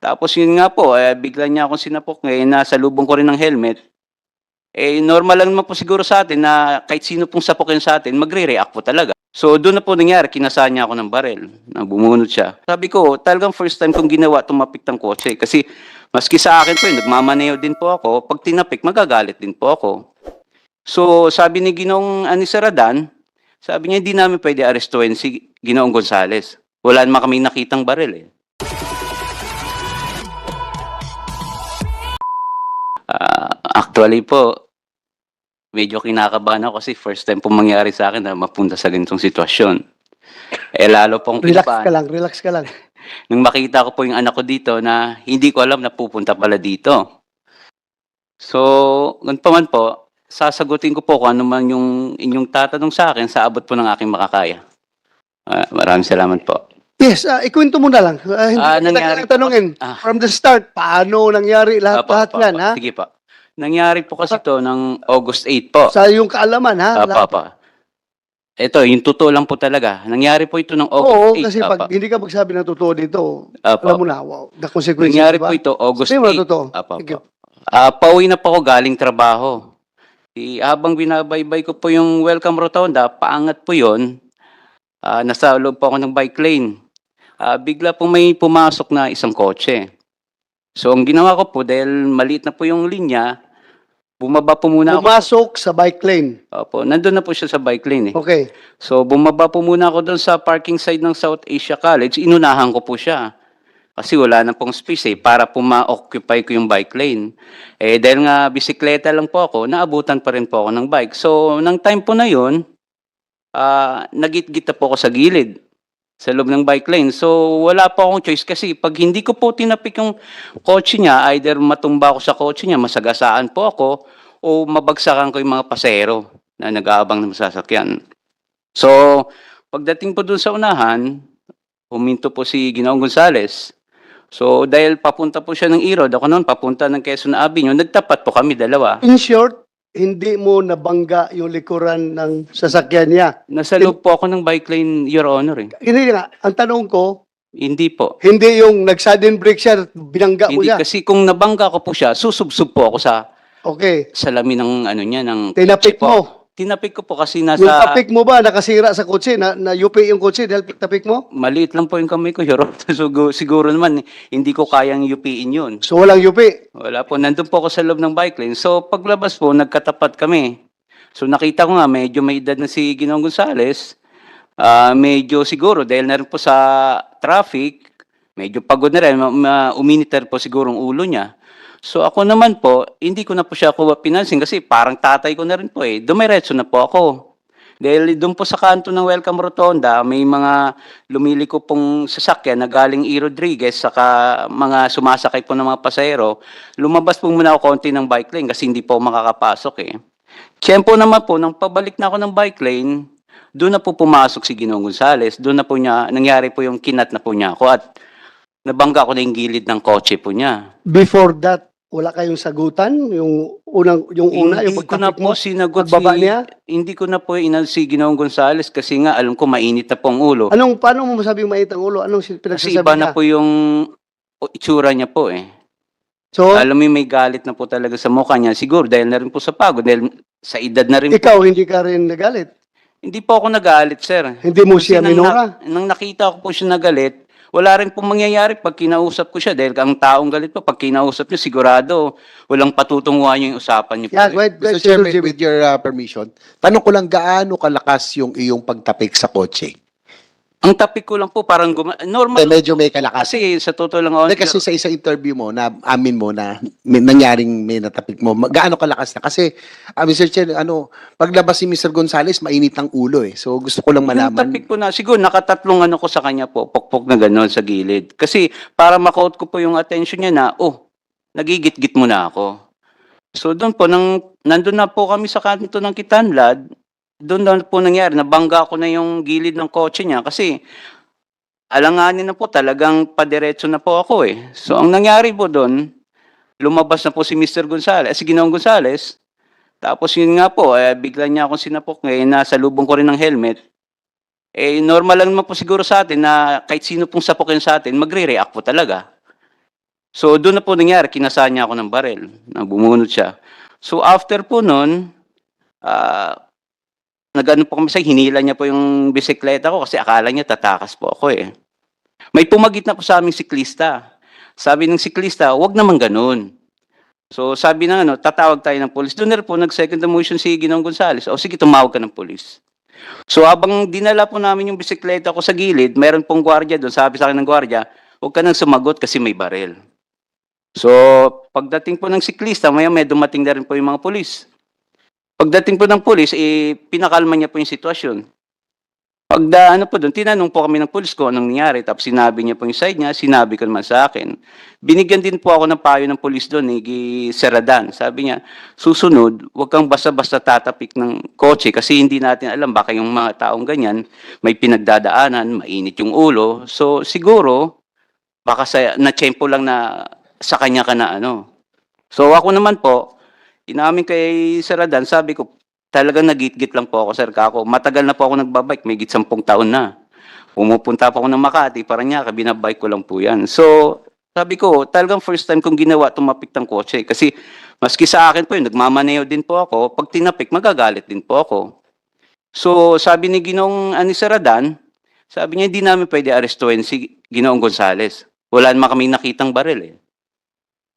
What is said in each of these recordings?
Tapos yun nga po, bigla niya akong sinapok, nasalubong ko rin ng helmet. Normal lang naman po siguro sa atin na kahit sino pong sapukin sa atin, magre-react po talaga. So doon na po nangyari, kinasaan niya ako ng barel, na bumunot siya. Sabi ko, talagang first time kong ginawa, tumapik ng kotse. Kasi maski sa akin po, nagmamaneo din po ako, pag tinapik, magagalit din po ako. So sabi ni Ginoong Anisaradan, sabi niya, hindi namin pwede arestuhin si Ginoong Gonzales. Wala naman kaming nakitang baril eh. Actually po, medyo kinakabahan ako kasi first time po mangyari sa akin na mapunta sa ganitong sitwasyon. Lalo pong kinabahan. Relax ka lang. Nung makita ko po yung anak ko dito na hindi ko alam na pupunta pala dito. So, ganun pa man po, sasagutin ko po kung ano man yung inyong tatanong sa akin sa abot po ng aking makakaya. Maraming salamat po. Yes, ikwento mo na lang. Hindi kita nangyari kailangan tanungin. From the start, paano nangyari lahat yan, ha? Sige po. Nangyari po kasi to ng August 8 po. Sa iyong kaalaman, ha? Apa. Ito, yung totoo lang po talaga. Nangyari po ito ng Oo, August 8. kasi pag hindi ka magsabi ng totoo dito, Apa. alam mo na, wow, the consequences, Nangyari diba? po ito August Sabihin mo na 8. totoo. Apa. Thank you. Pauwi na po ako galing trabaho. Habang binabaybay ko po yung welcome rotonda, paangat po yun. Nasa loob po ako ng bike lane. Bigla po may pumasok na isang kotse. So ang ginawa ko po, dahil maliit na po yung linya, bumaba po muna ako. Pumasok sa bike lane. Opo, nandun na po siya sa bike lane eh. Okay. So bumaba po muna ako doon sa parking side ng South Asia College. Inunahan ko po siya. Kasi wala na pong space eh, para po ma-occupy ko yung bike lane. Dahil nga bisikleta lang po ako, naabutan pa rin po ako ng bike. So nang time po na yun, nagit-git na po ako sa gilid sa loob ng bike lane. So wala po akong choice kasi pag hindi ko po tinapik yung kotse niya, either matumba ako sa kotse niya, masagasaan po ako, o mabagsakan ko yung mga pasero na nag-aabang ng sasakyan. So pagdating po dun sa unahan, huminto po si Ginoong Gonzales. So dahil papunta po siya ng Irod, ako noon papunta ng Quezon Avenue, nagtapat po kami dalawa. In short, hindi mo nabangga yung likuran ng sasakyan niya. Nasa loob po ako ng bike lane, Your Honor eh. Hindi nga, ang tanong ko, Hindi po. hindi yung nag-sudden brake siya, binangga mo Hindi siya. kasi kung nabangga ko po siya, susubsub po ako sa Okay. salamin ng ano niya ng Tinapik kotse po. mo. Tinapik ko po kasi Yung nasa tapik mo ba, nakasira sa kotse, na yupi yung kotse dahil tapik mo? maliit lang po yung kamay ko, Your Honor. So, siguro naman hindi ko kayang yupiin yun. So walang yupi. Wala po, nandun po ako sa loob ng bike lane. So paglabas po, nagkatapat kami. So nakita ko nga, medyo may edad na si Ginoong Gonzales. Medyo siguro, dahil na rin po sa traffic, medyo pagod na rin, uminit na rin po siguro ang ulo niya. So ako naman po, hindi ko na po siya pinansin kasi parang tatay ko na rin po eh. Dumiretso na po ako. Dahil doon po sa kanto ng Welcome Rotonda, may mga lumiliko pong sasakyan na galing E. Rodriguez saka mga sumasakay po ng mga pasahero. Lumabas po muna ako konti ng bike lane kasi hindi po makakapasok eh. Tiyempo naman po, nang pabalik na ako ng bike lane, doon na po pumasok si Ginoong Gonzales. Doon na po niya, nangyari po yung kinat na po niya ako at nabangga ko na yung gilid ng kotse po niya. Before that, wala kayong sagutan? Yung una, yung Hindi ko na pagtapik po mo, sinagot pagbaba niya? hindi ko na po si Ginoong Gonzales kasi nga alam ko mainit na po ang ulo. Paano mo masabing mainit ang ulo? Anong Kasi pinagsasabi iba niya? na po yung itsura niya po eh. So, Alam mo may galit na po talaga sa mukha niya. Siguro dahil na rin po sa pagod, dahil sa edad na rin po. ikaw, hindi ka rin nagalit. Hindi po ako nagalit, sir. Hindi mo siya Kasi minura. nang nakita ko po siya nagalit, wala rin pong mangyayari pag kinausap ko siya. Dahil ang taong galit po, pag kinausap niyo, sigurado, walang patutunguhan niyo yung usapan niyo po. Yeah, wait, Mr. wait, Chairman, Jimmy. with your permission, tanong ko lang gaano kalakas yung iyong pagtapik sa kotse? Ang topic ko lang po, parang normal. Medyo may kalakas. Kasi sa totoo lang, ako, Kasi sa isang interview mo, na amin mo na nangyaring may natapik mo, gaano kalakas na? Kasi, Mr. Chair, paglabas si Mr. Gonzales, mainit ang ulo eh. So gusto ko lang yung malaman. topic ko na, siguro nakatatlong ko sa kanya po, pokpok na gano'n sa gilid. Kasi para makaught ko po yung attention niya na, nagigit-git mo na ako. So doon po, nandun na po kami sa kanto ng Kitanlad, doon na po nangyari, nabangga ko na yung gilid ng kotse niya kasi alanganin na po, talagang padiretso na po ako eh. So ang nangyari po doon, lumabas na po si Mr. Gonzales, si Ginoong Gonzales, tapos yun nga po, bigla niya akong sinapok, nasalubong ko rin ng helmet. Normal lang naman po siguro sa atin na kahit sino pong sapukin sa atin, magre-react po talaga. So doon na po nangyari, kinasahan niya ako ng barel, na bumunot siya. So after po nun, ah, nag-ano po kami sa hinila niya po yung bisikleta ko kasi akala niya tatakas po ako eh. May pumagit na po sa aming siklista. Sabi ng siklista, wag naman ganun. So sabi ng ano, tatawag tayo ng polis. Doon na rin po nag-second motion si Ginoong Gonzales. O sige, tumawag ka ng polis. So habang dinala po namin yung bisikleta ko sa gilid, meron pong gwardiya doon. Sabi sa akin ng gwardiya, huwag ka nang sumagot kasi may barel. So pagdating po ng siklista, maya-maya dumating na rin po yung mga polis. Pagdating po ng polis, pinakalma niya po yung sitwasyon. Ano po doon, tinanong po kami ng polis ko anong nangyari. Tapos sinabi niya po yung side niya, sinabi ko naman sa akin. Binigyan din po ako ng payo ng polis doon, ni Seradan. Sabi niya, susunod, huwag kang basta-basta tatapik ng kotse kasi hindi natin alam baka yung mga taong ganyan may pinagdadaanan, mainit yung ulo. So siguro, baka na-tsempo lang na sa kanya ka na ano. So ako naman po, inamin kay Seradan, sabi ko, talagang nagit-git lang po ako, Sir Kako. Matagal na po ako nagbabike, may git 10 taon na. Pumupunta pa ako ng Makati, Paranaque, binabike ko lang po yan. So, sabi ko, talagang first time kong ginawa, tumapik ng kotse. Kasi, maski sa akin po yun, nagmamaneo din po ako. Pag tinapik, magagalit din po ako. So, sabi ni Ginoong Seradan, sabi niya, hindi namin pwede arestuhin si Ginoong Gonzales. Wala naman kami nakitang baril eh.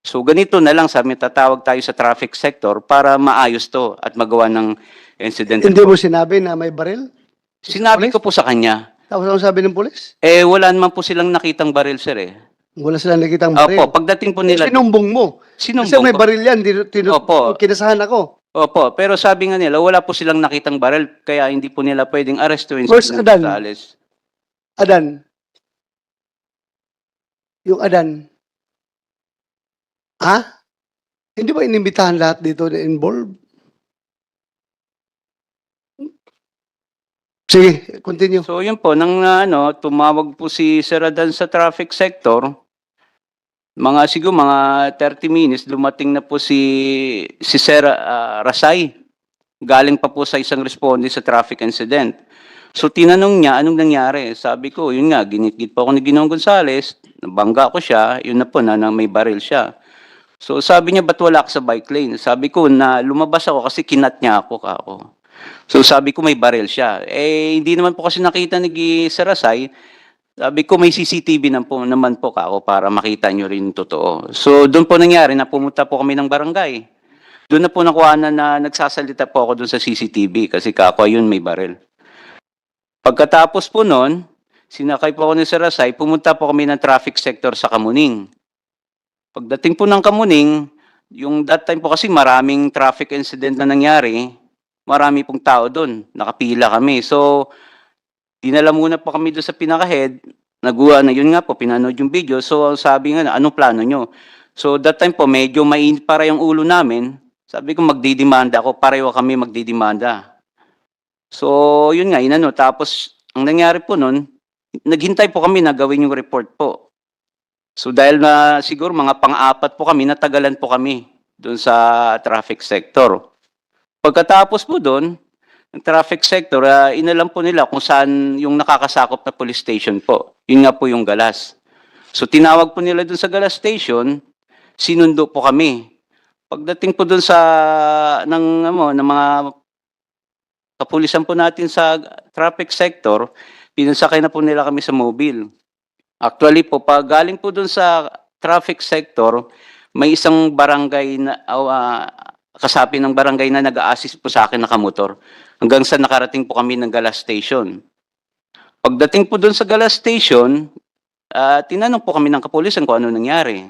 So ganito na lang, sabi tatawag tayo sa traffic sector para maayos to at magawa ng incident. Hindi mo sinabi na may baril? Sinabi ko po sa kanya, Tapos ano sabi ng polis? wala naman po silang nakitang baril, sir eh. Wala silang nakitang baril. Opo, pagdating po nila, Sinumbong mo. Kasi sinumbong may ko. baril yan. Opo. Kinasahan ako. Opo, pero sabi nga nila, wala po silang nakitang baril, kaya hindi po nila pwedeng arestuin Where's si Adan? Gonzales. Adan. Yung Adan. Ha? Hindi ba inimbitahan lahat dito na involved? Sige, continue. So yun po, nang tumawag po si Seradan sa traffic sector, siguro mga 30 minutes, dumating na po si Sir Rasay. Galing pa po sa isang responde sa traffic incident. So tinanong niya, anong nangyari? Sabi ko, yun nga, ginit-git po ako ni Ginoong Gonzales, nabangga ko siya, yun na po, na may baril siya. So sabi niya, ba't wala ka sa bike lane? Sabi ko, na lumabas ako kasi kinat niya ako, kako. So sabi ko, may baril siya. Hindi naman po kasi nakita ni Sir Rasay. Sabi ko, may CCTV naman po, kako, para makita nyo rin yung totoo. So doon po nangyari na pumunta po kami ng barangay. Doon na po nakuha na nagsasalita po ako doon sa CCTV kasi kako, yun may baril. Pagkatapos po noon, sinakay po ako ni Sir Rasay, pumunta po kami ng traffic sector sa Kamuning. Pagdating po ng Kamuning, yung that time po kasi maraming traffic incident na nangyari, marami pong tao doon, nakapila kami. So, dinala muna po kami doon sa pinaka-head, yun nga po, pinanood yung video. So, sabi nga, anong plano nyo? So, that time po, medyo mainit para yung ulo namin. Sabi ko, magdidemanda ako, pareho kami magdidemanda. So, yun nga, Tapos, ang nangyari po noon, naghintay po kami na gawin yung report po. So dahil na siguro mga pang-apat po kami, natagalan po kami doon sa traffic sector. Pagkatapos po doon, ng traffic sector, inalam po nila kung saan yung nakakasakop na police station po. Yun nga po yung Galas. So tinawag po nila doon sa Galas station, sinundo po kami. Pagdating po doon ng mga kapulisan po natin sa traffic sector, pinasakay na po nila kami sa mobile. Actually po, pag galing po dun sa traffic sector, may isang barangay na, kasapi ng barangay na nag-a-assist po sa akin nakamotor. Hanggang sa nakarating po kami ng Galas Station. Pagdating po dun sa Galas Station, tinanong po kami ng kapulisan kung ano nangyari.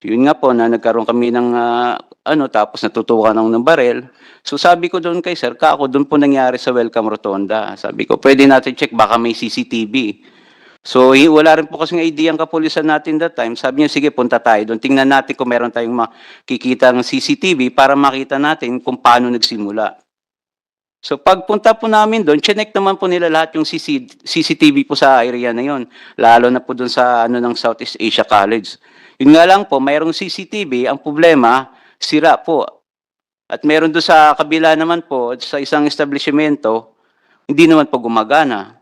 Yun nga po na nagkaroon kami ng tapos natutukan ako ng barel. So sabi ko doon kay Sir Kako, doon po nangyari sa Welcome Rotonda. Sabi ko, pwede natin check, baka may CCTV. So, wala rin po kasing idea ang kapulisan natin that time. Sabi niya, sige, punta tayo doon. Tingnan natin kung meron tayong makikita ng CCTV para makita natin kung paano nagsimula. So, pagpunta po namin doon, chinek naman po nila lahat yung CCTV po sa area na yon. Lalo na po doon sa ng Southeast Asia College. Yun nga lang po, mayroong CCTV. Ang problema, sira po. At meron doon sa kabila naman po, sa isang establishmento, hindi naman po gumagana.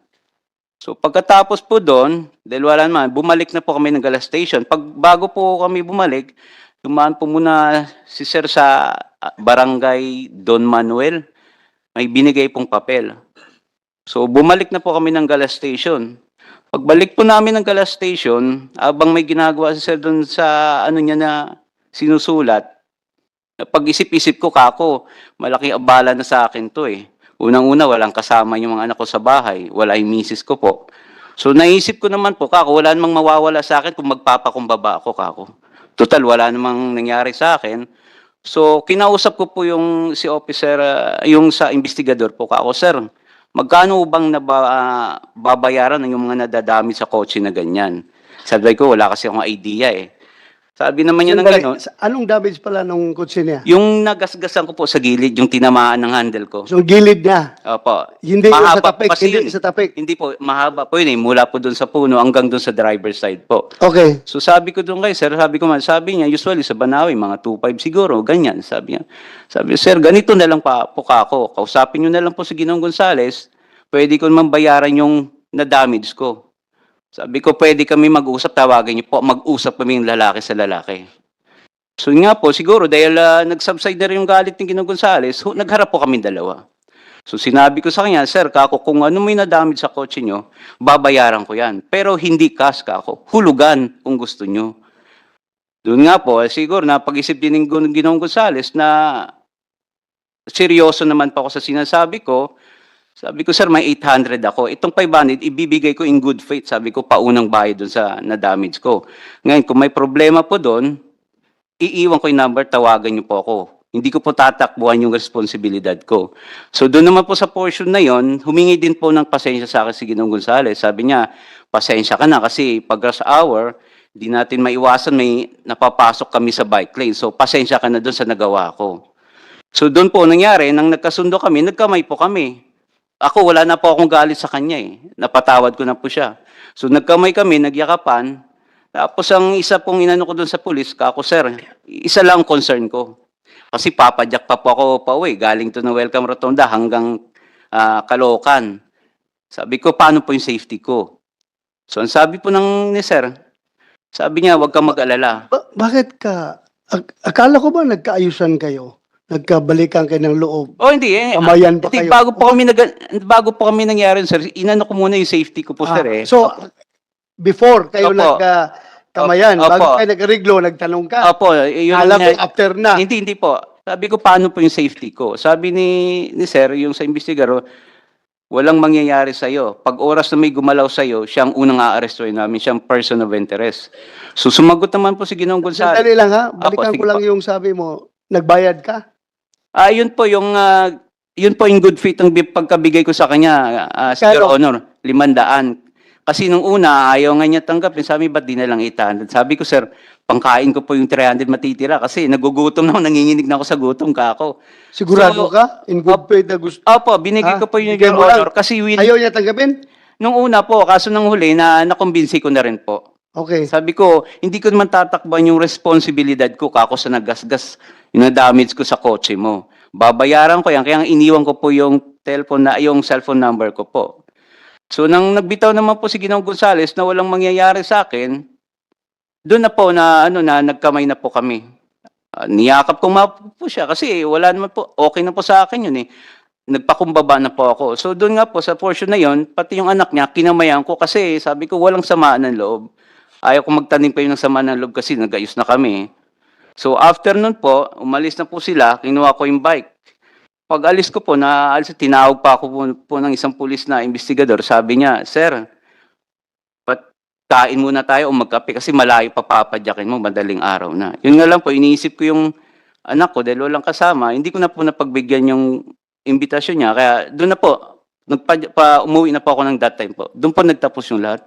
So pagkatapos po doon, dahil wala naman, bumalik na po kami ng Galas Station. Bago po kami bumalik, dumaan po muna si Sir sa Barangay Don Manuel. May binigay pong papel. So bumalik na po kami ng Galas Station. Pagbalik po namin ng Galas Station, abang may ginagawa si Sir doon sa ano niya na sinusulat, pag-isip-isip ko, kako, malaking abala na sa akin to eh. Unang-una, walang kasama yung mga anak ko sa bahay. Wala yung misis ko po. So naisip ko naman po, kako, wala namang mawawala sa akin kung magpapakumbaba ako, kako. Total, wala namang nangyari sa akin. So kinausap ko po yung si officer, yung sa investigador po, kako, sir, magkano bang babayaran ng yung mga nadadami sa kotse na ganyan? Sabi ko, wala kasi akong idea eh. Sabi naman niya ng Sandali, gano'n, anong damage pala nung kotse niya? yung nagasgasan ko po sa gilid, yung tinamaan ng handle ko. So, gilid niya. Opo. Hindi yung sa Mahaba tapik, po kasi hindi yun. sa tapik. Hindi po, mahaba po yun eh. Mula po doon sa puno hanggang doon sa driver's side po. Okay. So sabi ko doon kay sir, sabi niya, usually sa Banawi, mga 2.5 siguro, ganyan. Sabi niya, sir, ganito na lang po ako. Kausapin niyo na lang po si Ginoong Gonzales, pwede ko naman bayaran yung na-damage ko. Sabi ko, pwede kami mag-usap, tawagin niyo po, mag-usap kami yung lalaki sa lalaki. So yun nga po, siguro dahil nag-subside na rin yung galit ng Ginoong Gonzales, nagharap po kami dalawa. So sinabi ko sa kanya, sir, kako, kung ano may na-damage sa kotse nyo, babayaran ko yan. Pero hindi cash, kako. Hulugan kung gusto nyo. Doon nga po, siguro napag-isip din ng Ginoong Gonzales na seryoso naman pa ako sa sinasabi ko. Sabi ko, sir, may 800 ako. Itong 500, ibibigay ko in good faith. Sabi ko, paunang bayad doon sa na-damage ko. Ngayon, kung may problema po doon, iiwan ko yung number, tawagan niyo po ako. Hindi ko po tatakbuhan yung responsibilidad ko. So doon naman po sa portion na yon, humingi din po ng pasensya sa akin si Ginoong Gonzales. Sabi niya, pasensya ka na kasi pag rush hour, di natin maiwasan, may napapasok kami sa bike lane. So pasensya ka na doon sa nagawa ko. So doon po nangyari, nang nagkasundo kami, nagkamay po kami. Ako, wala na po akong galit sa kanya eh. Napatawad ko na po siya. So nagkamay kami, nagyakapan. Tapos ang isa pong inano ko doon sa pulis, kako sir, isa lang concern ko. Kasi papadyak pa po ako pauwi, galing to ng Welcome Rotonda hanggang Caloocan. Sabi ko, paano po yung safety ko? So ang sabi po ni sir, sabi niya, huwag kang mag-alala. Bakit ka? Akala ko ba nagkaayusan kayo? Nagkabalikan kayo ng loob? Oh, hindi eh. Kamayan pa kayo? Bago po kami nangyari, sir, inano ko muna yung safety ko po, sir eh. So, before kayo Opo. nagkamayan, Opo. bago kayo nagreglo, nagtanong ka? Opo, yun Alam nga- ko after na. Hindi po. Sabi ko, paano po yung safety ko? Sabi ni sir, yung sa investigador, walang mangyayari sa'yo. Pag oras na may gumalaw sa'yo, siyang unang aarestuin namin, siyang person of interest. So sumagot naman po si Ginoong Gonzales. Sandali lang ha, balikan sige ko lang po. yung sabi mo, nagbayad ka? Yun po yung good faith ang pagkabigay ko sa kanya, Your Kano? Honor, 500. Kasi nung una, ayaw nga niya tanggapin. Sabi, ba't di na lang 800? Sabi ko, sir, pangkain ko po yung 300 matitira kasi nagugutom na ako, nanginginig na ako sa gutom ka ako. Sigurado So, ka? In good faith na gusto? Opo, binigay ko po yung Bigay Your mo lang? Honor kasi Ayaw niya tanggapin? nung una po, kaso nang huli, nakumbinsi ko na rin po. Okay. Sabi ko, hindi ko naman tatakban yung responsibilidad ko kako sa nagasgas, yung na-damage ko sa kotse mo. Babayaran ko yan, kaya iniwan ko po yung yung cellphone number ko po. So nang nagbitaw naman po si Ginoong Gonzales na walang mangyayari sa akin, doon na po na nagkamay na po kami. Niyakap ko po siya kasi wala naman po, okay na po sa akin yun eh. Nagpakumbaba na po ako. So doon nga po sa portion na yon, pati yung anak niya, kinamayan ko kasi sabi ko walang samaan ng loob. Ayaw ko magtanim pa yun ng samaan ng loob kasi nag-ayos na kami. So after nun po, umalis na po sila, kinuha ko yung bike. Pag alis ko po, tinawag pa ako po ng isang pulis na investigador. Sabi niya, sir, kain muna tayo o magkape kasi malayo pa papadyakin mo, madaling araw na. Yun nga lang po, iniisip ko yung anak ko dahil walang kasama, hindi ko na po napagbigyan yung imbitasyon niya. Kaya doon na po, umuwi na po ako ng that time po. Doon po nagtapos yung lahat.